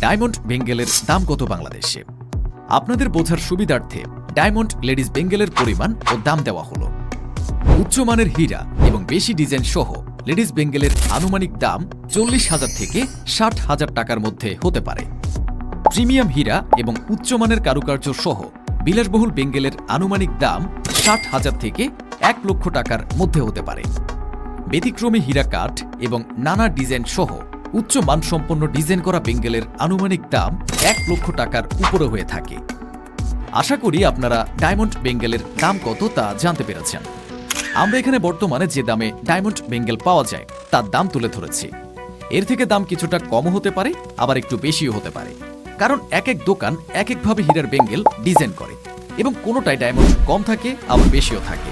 Diamond বেঙ্গেলের দাম কত বাংলাদেশে? আপনাদের বোঝার সুবিধার্থে ডায়মন্ড লেডিস বেঙ্গেলের পরিমাণ ও দাম দেওয়া হলো। উচ্চমানের হীরা এবং বেশি ডিজাইন সহ লেডিস বেঙ্গেলের আনুমানিক দাম 40,000 থেকে 60,000 টাকার মধ্যে হতে পারে। প্রিমিয়াম হীরা এবং উচ্চমানের কারুকার্য সহ বিলাসবহুল বেঙ্গেলের আনুমানিক দাম 60,000 থেকে 1 লক্ষ টাকার মধ্যে হতে পারে। ব্যতিক্রমী হীরা কাঠ এবং নানা ডিজাইন সহ উচ্চ মানসম্পন্ন ডিজাইন করা বেঙ্গেলের আনুমানিক দাম 1 লক্ষ টাকার উপরে হয়ে থাকে। আশা করি আপনারা ডায়মন্ড বেঙ্গেলের দাম কত তা জানতে পেরেছেন। আমরা এখানে বর্তমানে যে দামে ডায়মন্ড বেঙ্গেল পাওয়া যায় তার দাম তুলে ধরেছি। এর থেকে দাম কিছুটা কমও হতে পারে, আবার একটু বেশিও হতে পারে, কারণ এক এক দোকান এক একভাবে হীরার বেঙ্গেল ডিজাইন করে এবং কোনোটায় ডায়মন্ড কম থাকে আবার বেশিও থাকে।